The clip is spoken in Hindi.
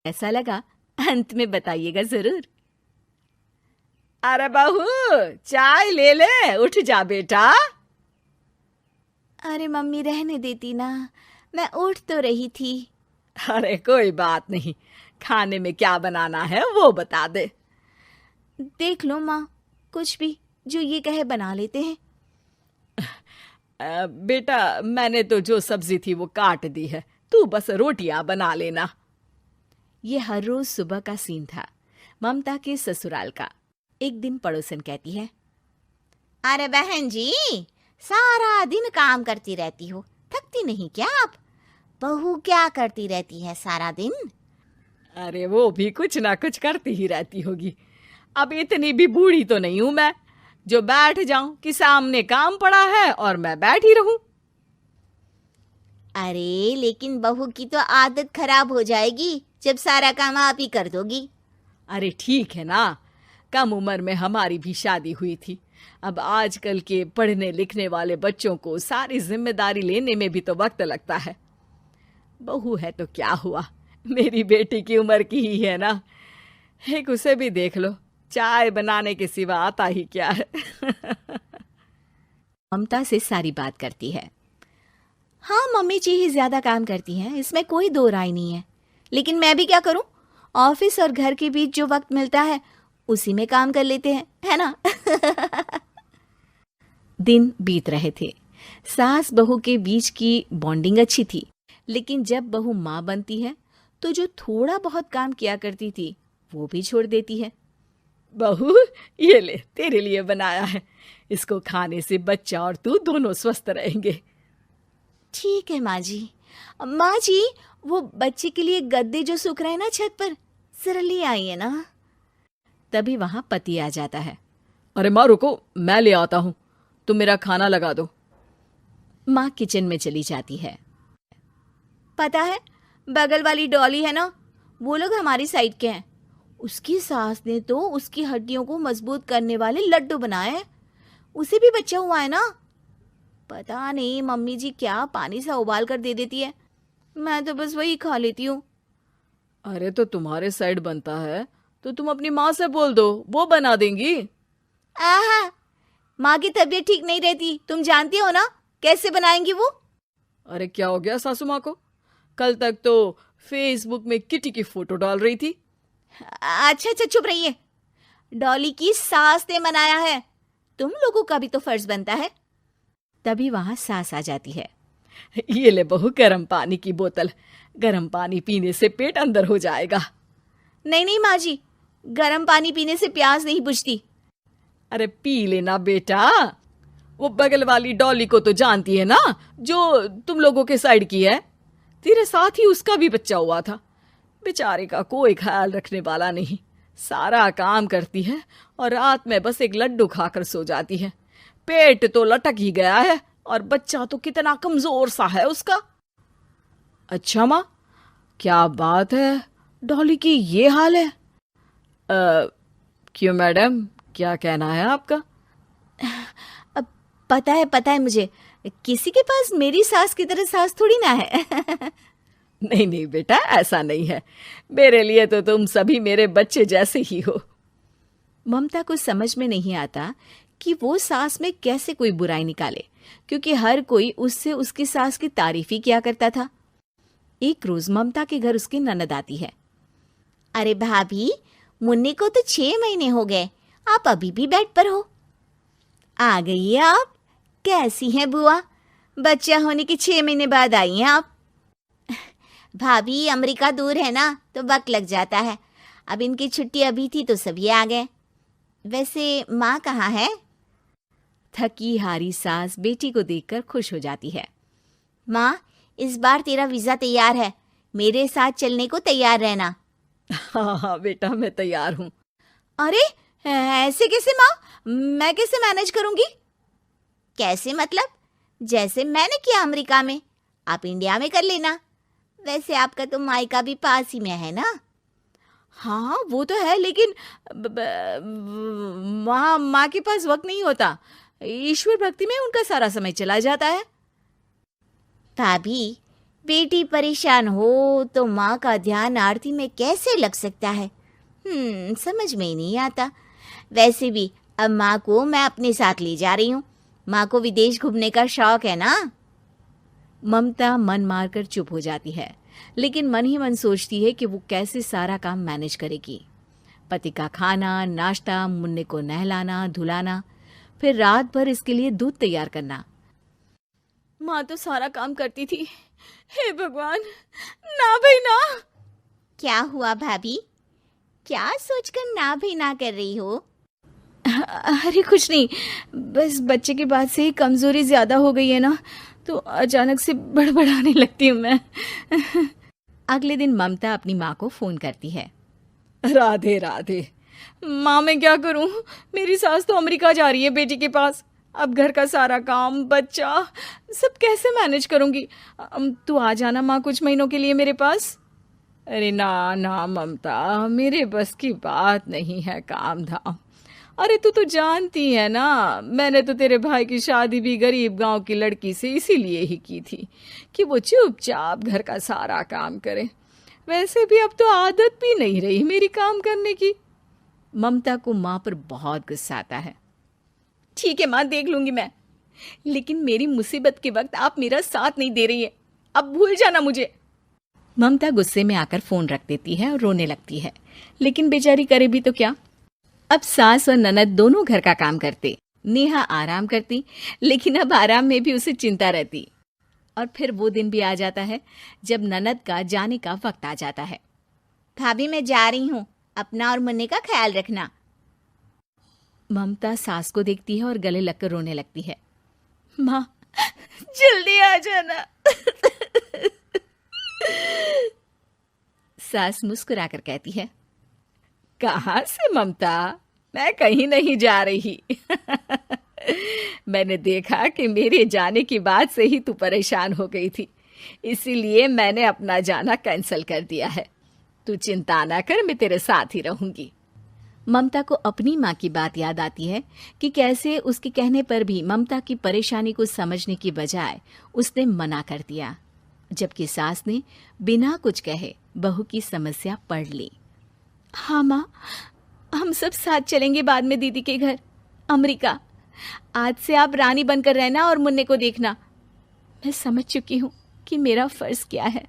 ऐसा लगा अंत में बताइएगा जरूर। अरे बहू, चाय ले ले, उठ जा बेटा। अरे मम्मी रहने देती ना, मैं उठ तो रही थी। अरे कोई बात नहीं, खाने में क्या बनाना है वो बता दे। देख लो माँ, कुछ भी जो ये कहे बना लेते हैं। बेटा मैंने तो जो सब्जी थी वो काट दी है, तू बस रोटियां बना लेना। ये हर रोज सुबह का सीन था ममता के ससुराल का। एक दिन पड़ोसन कहती है, अरे बहन जी, सारा दिन काम करती रहती हो, थकती नहीं क्या आप? बहू क्या करती रहती है सारा दिन? अरे वो भी कुछ ना कुछ करती ही रहती होगी। अब इतनी भी बूढ़ी तो नहीं हूं मैं जो बैठ जाऊं कि सामने काम पड़ा है और मैं बैठ ही रहूं। अरे लेकिन बहू की तो आदत खराब हो जाएगी जब सारा काम आप ही कर दोगी। अरे ठीक है ना, कम उम्र में हमारी भी शादी हुई थी। अब आजकल के पढ़ने लिखने वाले बच्चों को सारी जिम्मेदारी लेने में भी तो वक्त लगता है। बहू है तो क्या हुआ, मेरी बेटी की उम्र की ही है ना। एक उसे भी देख लो, चाय बनाने के सिवा आता ही क्या है। ममता से सारी बात करती है। हाँ मम्मी जी ही ज्यादा काम करती हैं, इसमें कोई दो राय नहीं है। लेकिन मैं भी क्या करूं, ऑफिस और घर के बीच जो वक्त मिलता है उसी में काम कर लेते हैं, है ना? दिन बीत रहे थे। सास बहू के बीच की बॉन्डिंग अच्छी थी, लेकिन जब बहू माँ बनती है तो जो थोड़ा बहुत काम किया करती थी वो भी छोड़ देती है। बहू ये ले, तेरे लिए बनाया है, इसको खाने से बच्चा और तू दोनों स्वस्थ रहेंगे। ठीक है माँ जी। माँ जी, वो बच्चे के लिए गद्दे जो सूख रहे हैं ना छत पर, जरा ले आइए ना। तभी वहां पति आ जाता है। अरे माँ रुको, मैं ले आता हूं, तुम मेरा खाना लगा दो। माँ किचन में चली जाती है। पता है, बगल वाली डॉली है ना, वो लोग हमारी साइड के हैं। उसकी सास ने तो उसकी हड्डियों को मजबूत करने वाले लड्डू बनाए हैं। उसे भी बच्चा हुआ है ना। पता नहीं मम्मी जी क्या पानी सा उबाल कर दे देती है, मैं तो बस वही खा लेती हूँ। अरे तो तुम्हारे साइड बनता है तो तुम अपनी माँ से बोल दो, वो बना देंगी। आहा, माँ की तबीयत ठीक नहीं रहती, तुम जानती हो ना, कैसे बनाएंगी वो? अरे क्या हो गया सासू माँ को, कल तक तो फेसबुक में किटी की फोटो डाल रही थी। अच्छा अच्छा चुप रहिए। डॉली की सास ने मनाया है, तुम लोगों का भी तो फर्ज बनता है। तभी वहां सास आ जाती है। ये ले बहू गर्म पानी की बोतल, गर्म पानी पीने से पेट अंदर हो जाएगा। नहीं नहीं माँ जी, गर्म पानी पीने से प्यास नहीं बुझती। अरे पी लेना बेटा। वो बगल वाली डॉली को तो जानती है ना, जो तुम लोगों के साइड की है। तेरे साथ ही उसका भी बच्चा हुआ था। बेचारे का कोई ख्याल रखने वाला नहीं, सारा काम करती है और रात में बस एक लड्डू खाकर सो जाती है। पेट तो लटक ही गया है और बच्चा तो कितना कमजोर सा है उसका। अच्छा माँ, क्या बात है, डॉली की ये हाल है? क्यों मैडम, क्या कहना है आपका? अब पता है मुझे, किसी के पास मेरी सास की तरह सास थोड़ी ना है। नहीं नहीं बेटा, ऐसा नहीं है, मेरे लिए तो तुम सभी मेरे बच्चे जैसे ही हो। ममता को समझ में नहीं आता कि वो सास में कैसे कोई बुराई निकाले, क्योंकि हर कोई उससे उसकी सास की तारीफ ही किया करता था। एक रोज ममता के घर उसकी ननद आती है। अरे भाभी, मुन्नी को तो 6 महीने हो गए, आप अभी भी बेड पर हो। आ गई है आप। कैसी हैं बुआ, बच्चा होने के 6 महीने बाद आई हैं आप। भाभी अमेरिका दूर है ना, तो वक्त लग जाता है। अब इनकी छुट्टी अभी थी तो सभी आ गए। वैसे माँ कहाँ है? थकी हारी सास बेटी को देखकर खुश हो जाती है। माँ, इस बार तेरा वीजा तैयार है, मेरे साथ चलने को तैयार रहना। हाँ हाँ बेटा, मैं तैयार हूँ। अरे ऐसे कैसे माँ, मैं कैसे मैनेज करूंगी? कैसे मतलब? जैसे मैंने किया अमेरिका में, आप इंडिया में कर लेना। वैसे आपका तो मायका भी पास ही में है ना। हाँ वो तो है, लेकिन वहाँ माँ के पास वक्त नहीं होता, ईश्वर भक्ति में उनका सारा समय चला जाता है। भाभी, बेटी परेशान हो तो माँ का ध्यान आरती में कैसे लग सकता है? समझ में ही नहीं आता। वैसे भी अब माँ को मैं अपने साथ ले जा रही हूँ। माँ को विदेश घूमने का शौक है ना। ममता मन मारकर चुप हो जाती है, लेकिन मन ही मन सोचती है कि वो कैसे सारा काम मैनेज करेगी। पति का खाना, नाश्ता, मुन्ने को नहलाना, धुलाना, फिर रात भर इसके लिए दूध तैयार करना। माँ तो सारा काम करती थी। हे भगवान, ना भाई ना। क्या हुआ भाभी? क्या सोचकर ना भी ना कर रही हो? अरे कुछ नहीं, बस बच्चे के बाद से ही कमजोरी ज्यादा हो गई है ना, तो अचानक से बड़बड़ाने लगती हूँ मैं। अगले दिन ममता अपनी माँ को फोन करती है। राधे राधे। माँ मैं क्या करूँ, मेरी सास तो अमेरिका जा रही है बेटी के पास। अब घर का सारा काम, बच्चा, सब कैसे मैनेज करूँगी। तू आ जाना माँ कुछ महीनों के लिए मेरे पास। अरे ना ना ममता, मेरे बस की बात नहीं है काम धाम। अरे तू तो जानती है ना, मैंने तो तेरे भाई की शादी भी गरीब गांव की लड़की से इसीलिए ही की थी कि वो चुपचाप घर का सारा काम करे। वैसे भी अब तो आदत भी नहीं रही मेरी काम करने की। ममता को माँ पर बहुत गुस्सा आता है। ठीक है माँ, देख लूंगी मैं, लेकिन मेरी मुसीबत के वक्त आप मेरा साथ नहीं दे रही है, अब भूल जाना मुझे। ममता गुस्से में आकर फोन रख देती है और रोने लगती है, लेकिन बेचारी करे भी तो क्या। अब सास और ननद दोनों घर का काम करते, नेहा आराम करती, लेकिन अब आराम में भी उसे चिंता रहती। और फिर वो दिन भी आ जाता है जब ननद का जाने का वक्त आ जाता है। भाभी मैं जा रही हूँ, अपना और मुन्ने का ख्याल रखना। ममता सास को देखती है और गले लगकर रोने लगती है। माँ जल्दी आ जाना। सास मुस्कुराकर कहती है, कहाँ से ममता, मैं कहीं नहीं जा रही। मैंने देखा कि मेरे जाने की बात से ही तू परेशान हो गई थी, इसीलिए मैंने अपना जाना कैंसिल कर दिया है। तू चिंता ना कर, मैं तेरे साथ ही रहूंगी। ममता को अपनी माँ की बात याद आती है कि कैसे उसके कहने पर भी ममता की परेशानी को समझने की बजाय उसने मना कर दिया, जबकि सास ने बिना कुछ कहे बहू की समस्या पढ़ ली। हाँ माँ, हम सब साथ चलेंगे बाद में दीदी के घर अमेरिका। आज से आप रानी बनकर रहना और मुन्ने को देखना। मैं समझ चुकी हूँ कि मेरा फर्ज क्या है।